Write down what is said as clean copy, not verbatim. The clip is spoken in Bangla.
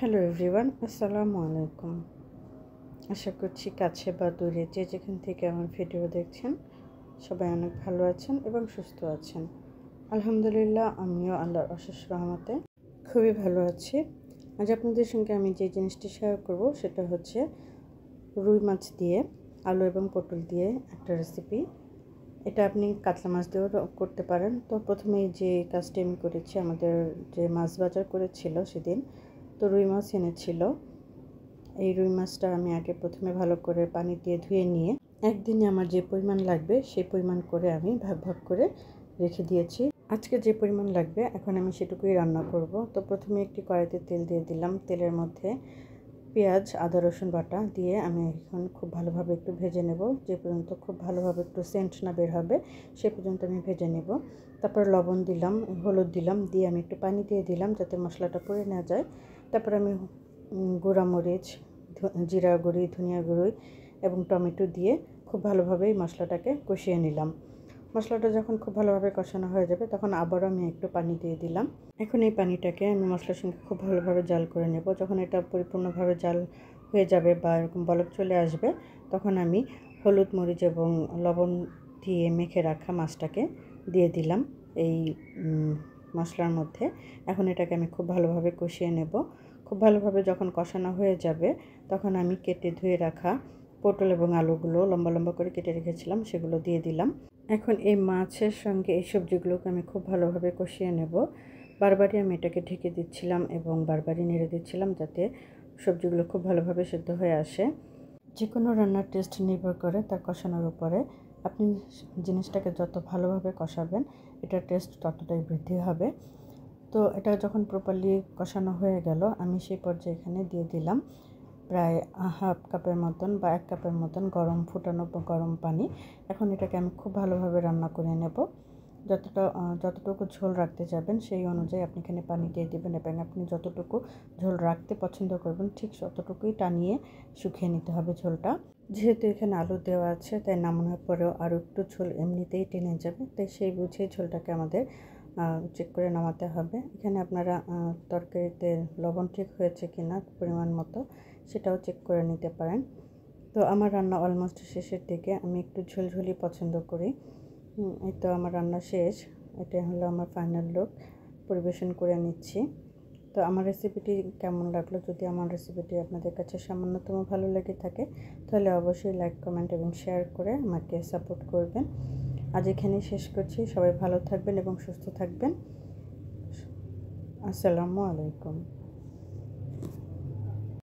হ্যালো এভরিওয়ান, আসসালামু আলাইকুম। আশা করছি কাছে বা দূরে যে যেখান থেকে আমার ভিডিও দেখছেন সবাই অনেক ভালো আছেন এবং সুস্থ আছেন। আলহামদুলিল্লাহ, আমিও আল্লাহর অশেষ রহমতে খুবই ভালো আছি। আজ আপনাদের সঙ্গে আমি যে জিনিসটি শেয়ার করব সেটা হচ্ছে রুই মাছ দিয়ে আলু এবং পটল দিয়ে একটা রেসিপি। এটা আপনি কাতলা মাছ দিয়েও করতে পারেন। তো প্রথমেই যে কাজটি আমি করেছি, আমাদের যে মাছ বাজার করেছিল সেদিন, তো রুই মাছ এনেছিল। এই রুই মাছটা আমি আগে প্রথমে ভালো করে পানি দিয়ে ধুয়ে নিয়ে একদিনে আমার যে পরিমাণ লাগবে সেই পরিমাণ করে আমি ভাগ ভাগ করে রেখে দিয়েছি। আজকে যে পরিমাণ লাগবে এখন আমি সেটুকুই রান্না করব। তো প্রথমে একটি কড়াইতে তেল দিয়ে দিলাম। তেলের মধ্যে পেঁয়াজ, আদা, রসুন বাটা দিয়ে আমি এখন খুব ভালোভাবে একটু ভেজে নেব। যে পর্যন্ত খুব ভালোভাবে একটু সেন্ট না বের হবে সে পর্যন্ত আমি ভেজে নেব। তারপর লবণ দিলাম, হলুদ দিলাম, দিয়ে আমি একটু পানি দিয়ে দিলাম যাতে মশলাটা পুড়ে না যায়। তারপর আমি গুঁড়া মরিচ, জিরা গুঁড়ি, ধনিয়া গুঁড়ি এবং টমেটো দিয়ে খুব ভালোভাবে এই মশলাটাকে কষিয়ে নিলাম। মশলাটা যখন খুব ভালোভাবে কষানো হয়ে যাবে তখন আবারও আমি একটু পানি দিয়ে দিলাম। এখন এই পানিটাকে আমি মশলার সঙ্গে খুব ভালোভাবে জাল করে নেব। যখন এটা পরিপূর্ণভাবে জাল হয়ে যাবে বা এরকম বলক চলে আসবে তখন আমি হলুদ, মরিচ এবং লবণ দিয়ে মেখে রাখা মাছটাকে দিয়ে দিলাম এই মশলার মধ্যে। এখন এটাকে আমি খুব ভালোভাবে কষিয়ে নেব। খুব ভালোভাবে যখন কষানো হয়ে যাবে তখন আমি কেটে ধুয়ে রাখা পটল এবং আলুগুলো লম্বা লম্বা করে কেটে রেখেছিলাম সেগুলো দিয়ে দিলাম। এখন এই মাছের সঙ্গে এই সবজিগুলোকে আমি খুব ভালোভাবে কষিয়ে নেব। বারবারই আমি এটাকে ঢেকে দিচ্ছিলাম এবং বারবারই নেড়ে দিচ্ছিলাম যাতে সবজিগুলো খুব ভালোভাবে সেদ্ধ হয়ে আসে। যে কোনো রান্নার টেস্ট নির্ভর করে তার কষানোর উপরে। আপনি জিনিসটাকে যত ভালোভাবে কষাবেন এটার টেস্ট ততটাই বৃদ্ধি হবে। তো এটা যখন প্রপারলি কষানো হয়ে গেল আমি সেই পর্যায়ে এখানে দিয়ে দিলাম প্রায় হাফ কাপের মতন বা 1 কাপের মতন ফুটানো গরম পানি। এখন এটাকে আমি খুব ভালোভাবে রান্না করে নেব। যতটুকু ঝোল রাখতে যাবেন সেই অনুযায়ী আপনি এখানে পানি দিয়ে দেবেন এবং আপনি যতটুকু ঝোল রাখতে পছন্দ করবেন ঠিক ততটুকুই টানিয়ে শুকিয়ে নিতে হবে ঝোলটা। যেহেতু এখানে আলু দেওয়া আছে তাই নামানোর পরেও আরও একটু ঝোল এমনিতেই টেনে যাবে, তাই সেই বুঝেই ঝোলটাকে আমাদের চেক করে নামাতে হবে। এখানে আপনারা তরকারিতে লবণ ঠিক হয়েছে কিনা পরিমাণ মতো সেটাও চেক করে নিতে পারেন। তো আমার রান্না অলমোস্ট শেষের দিকে, আমি একটু ঝোলঝোলি পছন্দ করি। এই তো আমার রান্না শেষ। এটা হলো আমার ফাইনাল লুক। পরিবেশন করে নিচ্ছি। তো আমার রেসিপিটি কেমন লাগলো? যদি আমার রেসিপিটি আপনাদের কাছে সামান্যতম ভালো লেগে থাকে তাহলে অবশ্যই লাইক, কমেন্ট এবং শেয়ার করে আমাকে সাপোর্ট করবেন। আজ এখানেই শেষ করছি। সবাই ভালো থাকবেন এবং সুস্থ থাকবেন। আসসালামু আলাইকুম।